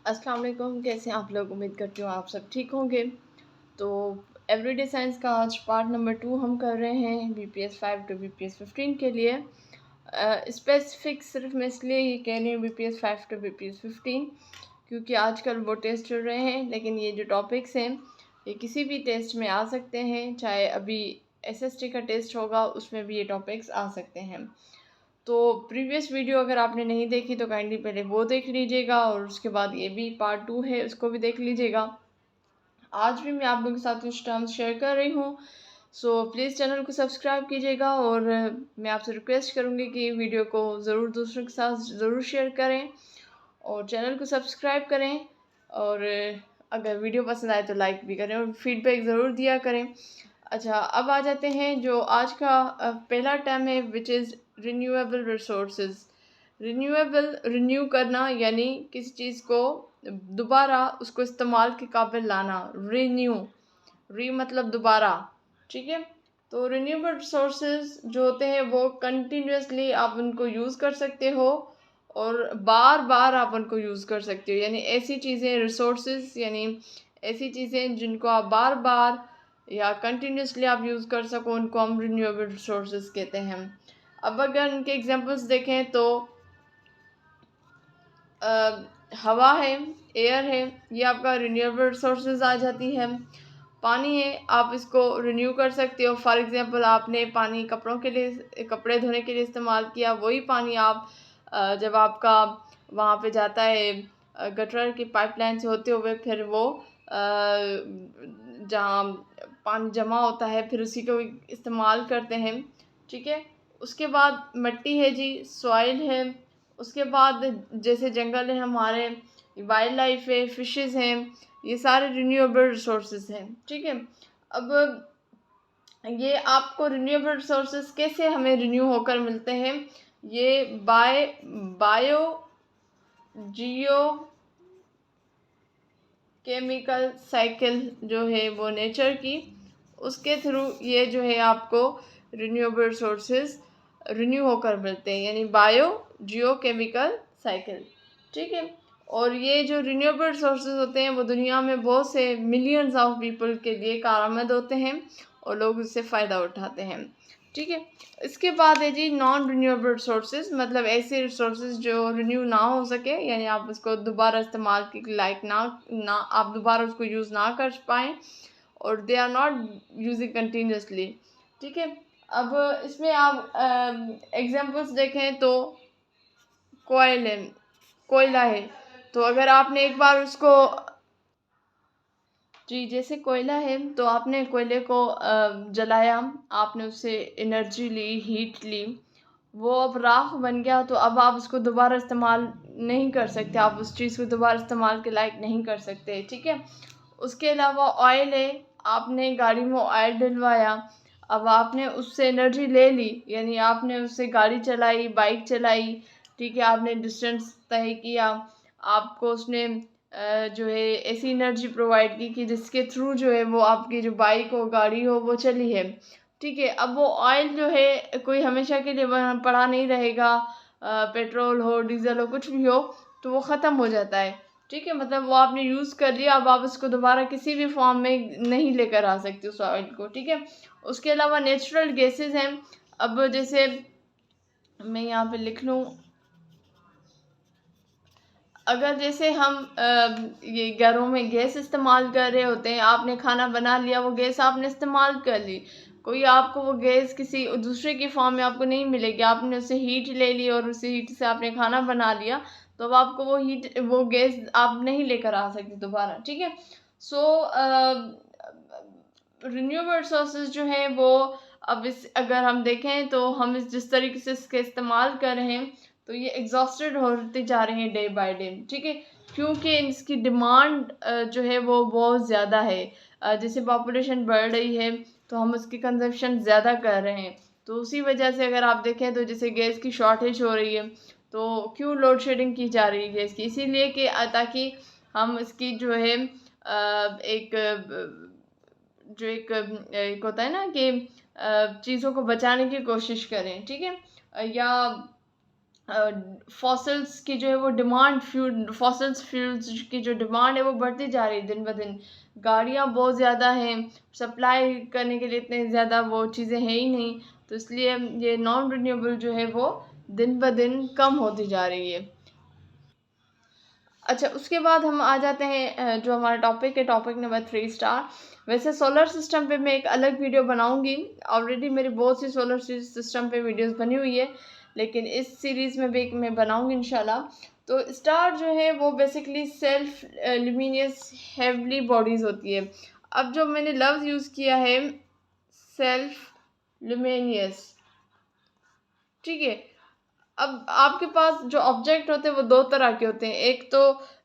अस्सलाम वालेकुम। कैसे हैं आप लोग? उम्मीद करती हूँ आप सब ठीक होंगे। तो एवरीडे साइंस का आज पार्ट नंबर 2 हम कर रहे हैं बीपीएस 5 टू बीपीएस 15 के लिए। स्पेसिफिक सिर्फ मैं इसलिए ये कह रही हूँ बीपीएस 5 टू बीपीएस 15 क्योंकि आजकल वो टेस्ट चल रहे हैं, लेकिन ये जो टॉपिक्स हैं ये किसी भी टेस्ट में आ सकते हैं। चाहे अभी एसएसटी का टेस्ट होगा उसमें भी ये टॉपिक्स आ सकते हैं। तो प्रीवियस वीडियो अगर आपने नहीं देखी तो काइंडली पहले वो देख लीजिएगा और उसके बाद ये भी पार्ट 2 है, उसको भी देख लीजिएगा। आज भी मैं आप लोगों के साथ कुछ टर्म्स शेयर कर रही हूँ। सो प्लीज़ चैनल को सब्सक्राइब कीजिएगा और मैं आपसे रिक्वेस्ट करूँगी कि वीडियो को ज़रूर दूसरों के साथ ज़रूर शेयर करें और चैनल को सब्सक्राइब करें। और अगर वीडियो पसंद आए तो लाइक भी करें और फीडबैक ज़रूर दिया करें। अच्छा, अब आ जाते हैं जो आज का पहला टर्म है, which is renewable resources. Renew करना यानी किसी चीज़ को दोबारा उसको इस्तेमाल के काबिल लाना। री मतलब दोबारा, ठीक है। तो रिन्यूएबल रिसोर्सेज जो होते हैं वो कंटिन्यूसली आप उनको यूज़ कर सकते हो और बार बार आप उनको यूज़ कर सकते हो। यानी ऐसी चीज़ें, रिसोर्सेज यानी ऐसी चीज़ें जिनको आप बार बार या कंटिन्यूसली आप यूज़ कर सको, उनको हम रिन्यूएबल रिसोर्सेज कहते हैं। अब अगर उनके एग्जांपल्स देखें तो हवा है, एयर है, ये आपका रिन्यूएबल रिसोर्सेज आ जाती है। पानी है, आप इसको रिन्यू कर सकते हो। फॉर एग्जांपल आपने पानी कपड़ों के लिए, कपड़े धोने के लिए इस्तेमाल किया, वही पानी आप जब आपका वहाँ पे जाता है गटर की पाइपलाइन से होते हुए, फिर वो जहाँ पानी जमा होता है फिर उसी को इस्तेमाल करते हैं, ठीक है। उसके बाद मिट्टी है जी, सॉइल है। उसके बाद जैसे जंगल है हमारे, वाइल्ड लाइफ है, फिशेस हैं, ये सारे रिन्यूएबल रिसोर्सेज हैं, ठीक है। अब ये आपको रिन्यूएबल रिसोर्सेज कैसे हमें रिन्यू होकर मिलते हैं? ये बायो जियो केमिकल साइकिल जो है वो नेचर की, उसके थ्रू ये जो है आपको रिन्यूएबल रिसोर्सेज रिन्यू होकर मिलते हैं, यानी बायो जियो केमिकल साइकिल, ठीक है। और ये जो रिन्यूएबल रिसोर्सेज होते हैं वो दुनिया में बहुत से मिलियंस ऑफ पीपल के लिए कारआमद होते हैं और लोग उससे फ़ायदा उठाते हैं, ठीक है। इसके बाद है जी नॉन रिन्यूएबल रिसोर्सेज, मतलब ऐसे रिसोर्सेज जो रिन्यू ना हो सके, यानी आप उसको दोबारा इस्तेमाल के लायक ना आप दोबारा उसको यूज़ ना कर पाएँ और they are not using continuously, ठीक है। अब इसमें आप एग्जांपल्स देखें तो कोयला है, तो अगर आपने एक बार उसको जी, जैसे कोयला है तो आपने कोयले को जलाया, आपने उससे एनर्जी ली, हीट ली, वो अब राख बन गया, तो अब आप उसको दोबारा इस्तेमाल नहीं कर सकते, आप उस चीज़ को दोबारा इस्तेमाल के लायक नहीं कर सकते, ठीक है। उसके अलावा ऑयल है, आपने गाड़ी में ऑयल डलवाया, अब आपने उससे एनर्जी ले ली, यानी आपने उससे गाड़ी चलाई, बाइक चलाई, ठीक है, आपने डिस्टेंस तय किया, आपको उसने जो है ऐसी एनर्जी प्रोवाइड की कि जिसके थ्रू जो है वो आपकी जो बाइक हो, गाड़ी हो, वो चली है, ठीक है। अब वो ऑयल जो है कोई हमेशा के लिए पड़ा नहीं रहेगा, पेट्रोल हो, डीजल हो, कुछ भी हो, तो वो ख़त्म हो जाता है, ठीक है। मतलब वो आपने यूज़ कर लिया, अब आप उसको दोबारा किसी भी फॉर्म में नहीं लेकर आ सकते उस ऑयल को, ठीक है। उसके अलावा नेचुरल गैसेस हैं। अब जैसे मैं यहाँ पे लिख लूँ, अगर जैसे हम ये घरों में गैस इस्तेमाल कर रहे होते हैं, आपने खाना बना लिया, वो गैस आपने इस्तेमाल कर ली, कोई आपको वो गैस किसी दूसरे की फॉर्म में आपको नहीं मिलेगी, आपने उससे हीट ले ली और उसी हीट से आपने खाना बना लिया, तो अब आपको वो गैस आप नहीं लेकर आ सकते दोबारा, ठीक है। सो रिन्यूएबल रिसोर्सेज जो हैं वो, अब इस अगर हम देखें तो हम जिस तरीके से इसके इस्तेमाल कर रहे हैं तो ये एग्जॉस्टेड होते जा रहे हैं डे बाय डे, ठीक है। क्योंकि इसकी डिमांड जो है वो बहुत ज़्यादा है। जैसे पॉपुलेशन बढ़ रही है तो हम उसकी कंजप्शन ज़्यादा कर रहे हैं, तो उसी वजह से अगर आप देखें तो जैसे गैस की शॉर्टेज हो रही है, तो क्यों लोड शेडिंग की जा रही है गैस की, इसीलिए कि ताकि हम इसकी जो है एक होता है ना कि चीज़ों को बचाने की कोशिश करें, ठीक है। या फॉसल्स की जो है वो डिमांड, फ्यूल्स की जो डिमांड है वो बढ़ती जा रही है दिन ब दिन। गाड़ियाँ बहुत ज़्यादा हैं, सप्लाई करने के लिए इतने ज़्यादा वो चीज़ें हैं ही नहीं, तो इसलिए ये नॉन रिन्यूएबल जो है वो दिन ब दिन कम होती जा रही है। अच्छा, उसके बाद हम आ जाते हैं जो हमारा टॉपिक है, टॉपिक नंबर 3 स्टार। वैसे सोलर सिस्टम पे मैं एक अलग वीडियो बनाऊंगी, ऑलरेडी मेरी बहुत सी सोलर सिस्टम पे वीडियोस बनी हुई है, लेकिन इस सीरीज़ में भी एक मैं बनाऊंगी इंशाल्लाह। तो स्टार जो है वो basically self luminous heavily bodies होती है। अब जो मैंने लफ्ज़ यूज़ किया है सेल्फ ल्यूमिनियस, ठीक है। अब आपके पास जो ऑब्जेक्ट होते हैं वो दो तरह के होते हैं, एक तो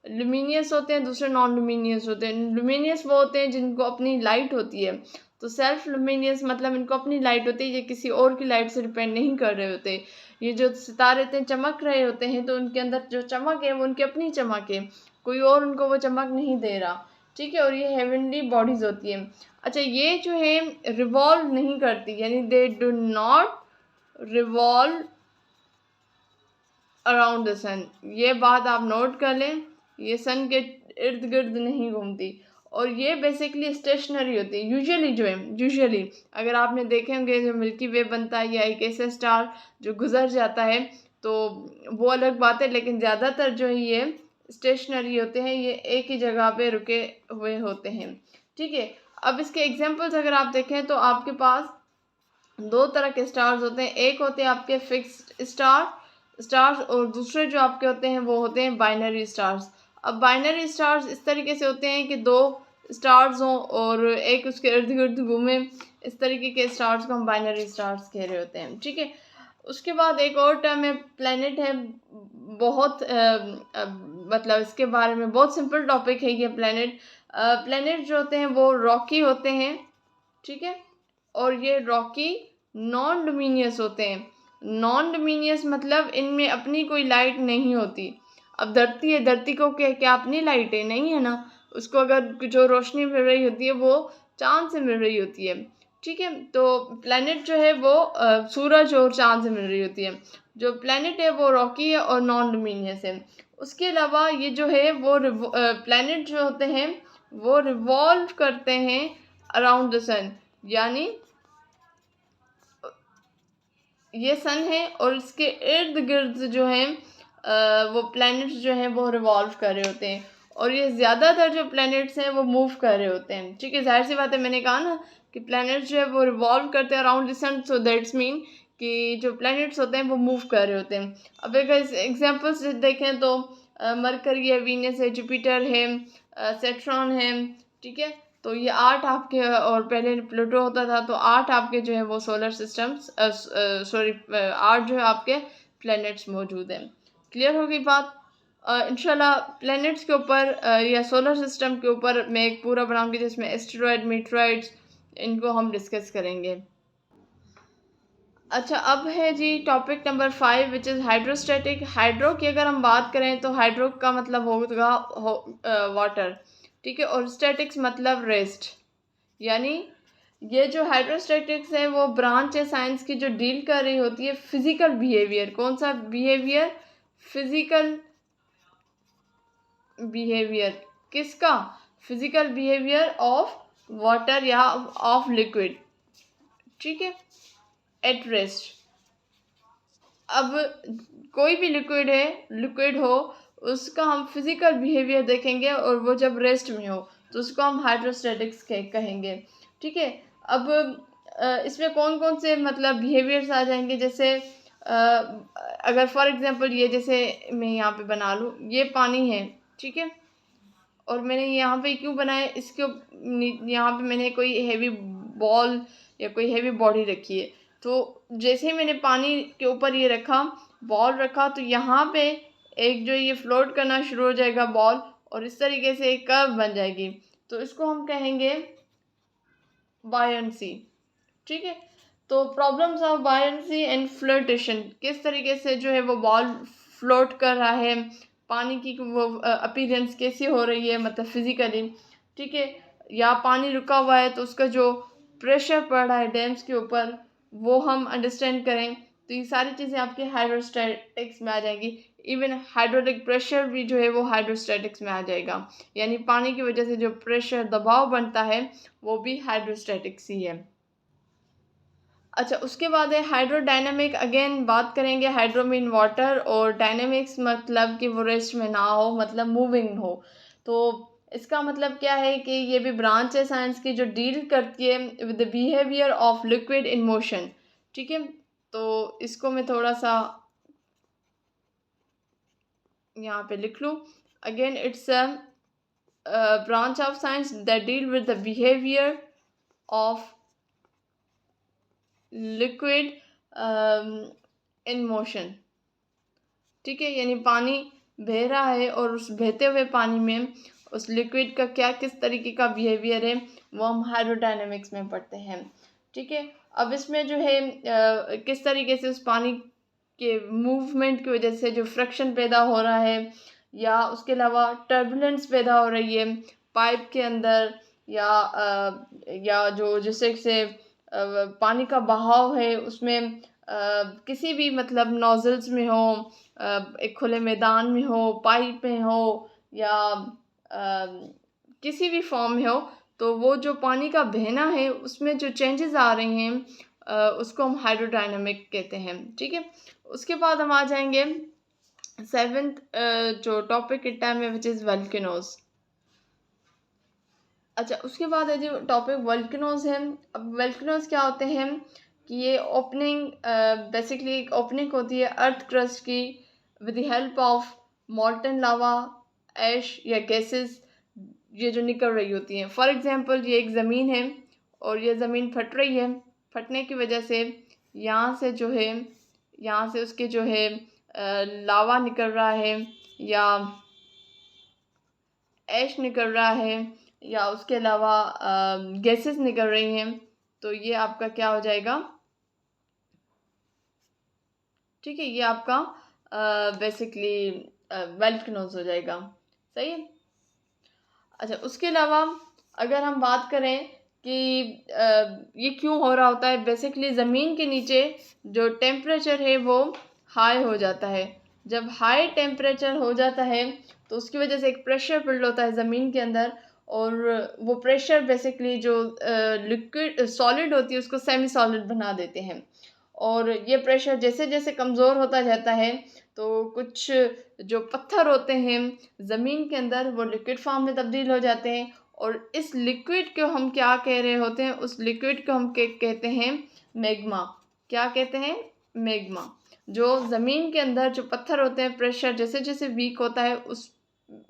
लुमिनियस होते हैं, दूसरे नॉन लुमिनियस होते हैं। लुमिनियस वो होते हैं जिनको अपनी लाइट होती है, तो सेल्फ लुमिनियस मतलब इनको अपनी लाइट होती है, ये किसी और की लाइट से डिपेंड नहीं कर रहे होते। ये जो सितारे थे चमक रहे होते हैं, तो उनके अंदर जो चमक है वो उनकी अपनी चमक है, कोई और उनको वो चमक नहीं दे रहा, ठीक है। और ये हेवनली बॉडीज होती है। अच्छा, ये जो है रिवॉल्व नहीं करती, यानी they do not revolve around the sun. ये बात आप नोट कर लें, ये सन के इर्द गिर्द नहीं घूमती, और ये बेसिकली स्टेशनरी होती है यूजुअली। जो है यूजुअली अगर आपने देखे होंगे जो मिल्की वे बनता है या एक ऐसा स्टार जो गुजर जाता है, तो वो अलग बात है, लेकिन ज़्यादातर जो है ये स्टेशनरी होते हैं, ये एक ही जगह पे रुके हुए होते हैं, ठीक है। अब इसके एग्जांपल्स अगर आप देखें तो आपके पास दो तरह के स्टार्स होते हैं, एक होते हैं आपके फिक्स्ड स्टार्स, और दूसरे जो आपके होते हैं वो होते हैं बाइनरी स्टार्स। अब बाइनरी स्टार्स इस तरीके से होते हैं कि दो स्टार्स हों और एक उसके इर्द गिर्द घूमे, इस तरीके के स्टार्स को हम बाइनरी स्टार्स कह रहे होते हैं, ठीक है। उसके बाद एक और टर्म है प्लैनेट है, बहुत मतलब इसके बारे में बहुत सिंपल टॉपिक है ये प्लैनेट। प्लैनेट जो होते हैं वो रॉकी होते हैं, ठीक है, और ये रॉकी नॉन डोमिनियस होते हैं। नॉन डोमिनियस मतलब इनमें अपनी कोई लाइट नहीं होती। अब धरती है, धरती को क्या अपनी लाइट है? नहीं है ना। उसको अगर जो रोशनी मिल रही होती है वो चांद से मिल रही होती है, ठीक है। तो प्लैनेट जो है वो सूरज और चांद से मिल रही होती है। जो प्लैनेट है वो रॉकी है और नॉन डोमिनियस है। उसके अलावा ये जो है वो प्लैनेट जो होते हैं वो रिवॉल्व करते हैं अराउंड द सन, यानी ये सन है और इसके इर्द गिर्द जो है वो प्लैनेट्स जो हैं वो रिवॉल्व कर रहे होते हैं, और ये ज़्यादातर जो प्लैनेट्स हैं वो मूव कर रहे होते हैं, ठीक है। जाहिर सी बात है, मैंने कहा ना कि प्लैनेट्स जो है वो रिवॉल्व करते हैं around the sun, so that's mean कि जो प्लैनेट्स होते हैं वो मूव कर रहे होते हैं। अब अगर एग्जांपल्स देखें तो मरकरी है, वीनस है, जुपिटर है, सेट्रॉन है, ठीक है। तो ये 8 आपके, और पहले प्लूटो होता था, तो 8 आपके जो है वो सोलर सिस्टम्स, सॉरी 8 जो है आपके प्लैनेट्स मौजूद हैं। क्लियर होगी बात? इंशाल्लाह प्लैनेट्स के ऊपर या सोलर सिस्टम के ऊपर मैं एक पूरा बनाऊंगी जिसमें एस्टेरॉयड, मीटरॉइड्स, इनको हम डिस्कस करेंगे। अच्छा, अब है जी topic number 5 which is hydrostatic. Hydro की अगर हम बात करें तो हाइड्रो का मतलब होगा वाटर, ठीक है, और स्टैटिक्स मतलब रेस्ट। यानी ये जो हाइड्रोस्टैटिक्स है वो ब्रांच है साइंस की जो डील कर रही होती है फिजिकल बिहेवियर। कौन सा बिहेवियर? Physical behaviour. किसका? फिजिकल बिहेवियर ऑफ वाटर या ऑफ लिक्विड, ठीक है, एट रेस्ट। अब कोई भी लिक्विड हो, उसका हम फिजिकल बिहेवियर देखेंगे, और वो जब रेस्ट में हो तो उसको हम हाइड्रोस्टैटिक्स कहेंगे, ठीक है। अब इसमें कौन कौन से मतलब बिहेवियर्स आ जाएंगे, जैसे अगर फॉर एग्जांपल ये जैसे मैं यहाँ पे बना लूँ, ये पानी है, ठीक है, और मैंने यहाँ पे क्यों बनाया, इसके यहाँ पे मैंने कोई हैवी बॉल या कोई हैवी बॉडी रखी है, तो जैसे ही मैंने पानी के ऊपर ये रखा, बॉल रखा, तो यहाँ पे एक जो ये फ्लोट करना शुरू हो जाएगा बॉल, और इस तरीके से एक कर्व बन जाएगी, तो इसको हम कहेंगे बायंसी, ठीक है। तो problems of buoyancy and flotation, किस तरीके से जो है वो बॉल फ्लोट कर रहा है, पानी की वो अपीयरेंस कैसी हो रही है मतलब फिजिकली, ठीक है। या पानी रुका हुआ है तो उसका जो प्रेशर पड़ रहा है डैम्स के ऊपर, वो हम अंडरस्टैंड करें, तो ये सारी चीज़ें आपके हाइड्रोस्टैटिक्स में आ जाएंगी। इवन हाइड्रोलिक प्रेशर भी जो है वो हाइड्रोस्टैटिक्स में आ जाएगा, यानी पानी की वजह से जो प्रेशर दबाव बनता है वो भी हाइड्रोस्टैटिक्स ही है। अच्छा, उसके बाद है हाइड्रोडायनामिक। अगेन बात करेंगे, हाइड्रो मीन वाटर और डायनामिक्स मतलब कि वो रेस्ट में ना हो, मतलब मूविंग हो। तो इसका मतलब क्या है कि ये भी ब्रांच है साइंस की जो डील करती है with the behaviour of liquid in motion. ठीक है, तो इसको मैं थोड़ा सा यहाँ पे लिख लूँ। Again it's a branch of science that deal with the behavior of liquid in motion। ठीक है, यानी पानी बह रहा है और उस बहते हुए पानी में उस लिक्विड का क्या किस तरीके का बिहेवियर है वो हम हाइड्रोडायनेमिक्स में पढ़ते हैं। ठीक है, अब इसमें जो है किस तरीके से उस पानी के मूवमेंट की वजह से जो फ्रिक्शन पैदा हो रहा है या उसके अलावा टर्बुलेंस पैदा हो रही है पाइप के अंदर, या जो जिससे से पानी का बहाव है उसमें किसी भी मतलब नोजल्स में हो, एक खुले मैदान में हो, पाइप में हो, या किसी भी फॉर्म में हो, तो वो जो पानी का बहना है उसमें जो चेंजेस आ रहे हैं उसको हम हाइड्रोडायनामिक कहते हैं। ठीक है, उसके बाद हम आ जाएंगे सेवेंथ जो टॉपिक के टाइम में, विच इज़ वोल्केनोज। अच्छा, उसके बाद है जो टॉपिक वोल्केनोज है। अब वोल्केनोज क्या होते हैं कि ये ओपनिंग, बेसिकली एक ओपनिंग होती है अर्थ क्रस्ट की with the help of molten lava, ash या गैसेस ये जो निकल रही होती हैं। फॉर एग्जांपल ये एक ज़मीन है और ये ज़मीन फट रही है, फटने की वजह से यहाँ से जो है, यहाँ से उसके जो है लावा निकल रहा है या ऐश निकल रहा है या उसके अलावा गैसेस निकल रही हैं, तो ये आपका क्या हो जाएगा। ठीक है, ये आपका बेसिकली वोल्केनोज हो जाएगा। सही है। अच्छा, उसके अलावा अगर हम बात करें कि ये क्यों हो रहा होता है, बेसिकली ज़मीन के नीचे जो टेम्परेचर है वो हाई हो जाता है। जब हाई टेम्परेचर हो जाता है तो उसकी वजह से एक प्रेशर बिल्ड होता है ज़मीन के अंदर, और वो प्रेशर बेसिकली जो लिक्विड सॉलिड होती है उसको सेमी सॉलिड बना देते हैं। और ये प्रेशर जैसे जैसे कमज़ोर होता जाता है तो कुछ जो पत्थर होते हैं ज़मीन के अंदर वो लिक्विड फॉर्म में तब्दील हो जाते हैं, और इस लिक्विड को हम क्या कह रहे होते हैं, उस लिक्विड को हम कहते हैं मैग्मा। क्या कहते हैं? मैग्मा। जो ज़मीन के अंदर जो पत्थर होते हैं, प्रेशर जैसे जैसे वीक होता है, उस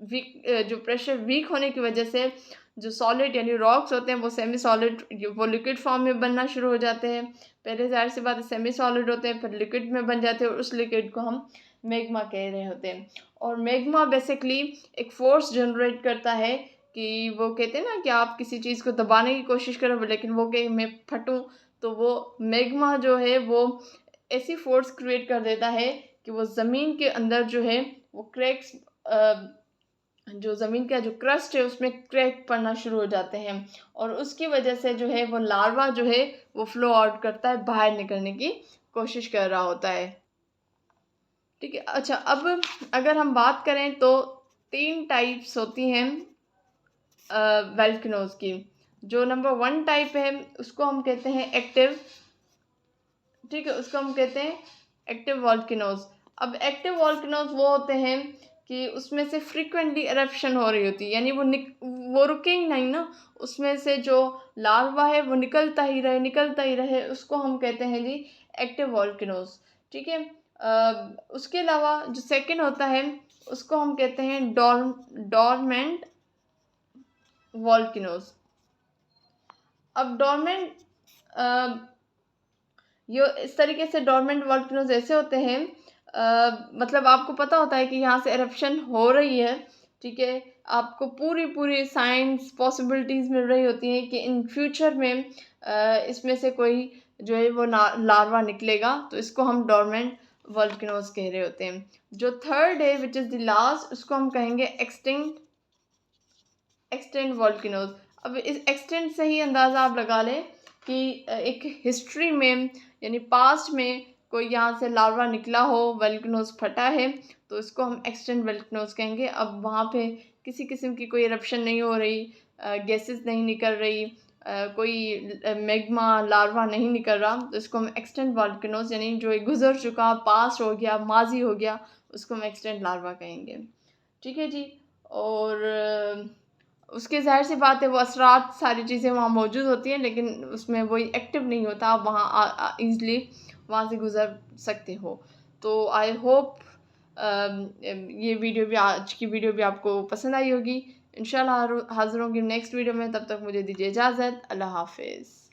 वीक जो प्रेशर वीक होने की वजह से जो सॉलिड यानी रॉक्स होते हैं वो सेमी सॉलिड वो लिक्विड फॉर्म में बनना शुरू हो जाते हैं। पहले ज़ाहिर सी बात है सेमी सॉलिड होते हैं, फिर लिक्विड में बन जाते हैं, और उस लिक्विड को हम मैग्मा कह रहे होते हैं। और मैग्मा बेसिकली एक फोर्स जनरेट करता है कि वो कहते हैं ना कि आप किसी चीज़ को दबाने की कोशिश करो लेकिन वो कहे मैं फटूं, तो वो मैग्मा जो है वो ऐसी फोर्स क्रिएट कर देता है कि वो ज़मीन के अंदर जो है वो क्रैक्स, जो ज़मीन का जो क्रस्ट है उसमें क्रैक पड़ना शुरू हो जाते हैं, और उसकी वजह से जो है वो लार्वा जो है वो फ्लो आउट करता है, बाहर निकलने की कोशिश कर रहा होता है। ठीक है। अच्छा, अब अगर हम बात करें तो 3 टाइप्स होती हैं वोल्केनोज की। जो नंबर 1 टाइप है उसको हम कहते हैं एक्टिव। ठीक है, उसको हम कहते हैं एक्टिव वोल्केनोज। अब एक्टिव वोल्केनोज वो होते हैं कि उसमें से फ्रीक्वेंटली एरप्शन हो रही होती है, यानी वो रुके ही नहीं ना, उसमें से जो लार्वा है वो निकलता ही रहे, उसको हम कहते हैं जी एक्टिव वोल्केनोज। ठीक है। उसके अलावा जो सेकंड होता है उसको हम कहते हैं डॉर्मेंट वोल्केनोज। अब डॉर्मेंट ये इस तरीके से डॉर्मेंट वोल्केनोज ऐसे होते हैं, मतलब आपको पता होता है कि यहाँ से एरप्शन हो रही है। ठीक है, आपको पूरी पूरी साइंस पॉसिबिलिटीज़ मिल रही होती हैं कि इन फ्यूचर में इसमें से कोई जो है वो लार्वा निकलेगा, तो इसको हम डॉर्मेंट वोल्केनोज कह रहे होते हैं। जो थर्ड है विच इज़ द लास्ट, उसको हम कहेंगे एक्सटेंट वोल्केनोज। अब इस एक्सटेंट से ही अंदाज़ा आप लगा लें कि एक हिस्ट्री में यानी पास्ट में कोई यहाँ से लार्वा निकला हो, वल्केनोज फटा है, तो इसको हम एक्सटिंक्ट वल्केनोज कहेंगे। अब वहाँ पे किसी किस्म की कोई इरप्शन नहीं हो रही, गैसेस नहीं निकल रही, कोई मैग्मा लार्वा नहीं निकल रहा, तो इसको हम एक्सटिंक्ट वल्केनोज यानी जो गुजर चुका, पास्ट हो गया, माजी हो गया, उसको हम एक्सटिंक्ट लार्वा कहेंगे। ठीक है जी। और उसके ज़ाहिर सी बात है वो असरात सारी चीज़ें वहाँ मौजूद होती हैं, लेकिन उसमें वही एक्टिव नहीं होता, आप वहाँ ईज़िली वहाँ से गुज़र सकते हो। तो आई होप ये वीडियो भी, आज की वीडियो भी आपको पसंद आई होगी। इंशाल्लाह हाज़िर होंगी नेक्स्ट वीडियो में, तब तक मुझे दीजिए इजाज़त। अल्लाह हाफ़िज़।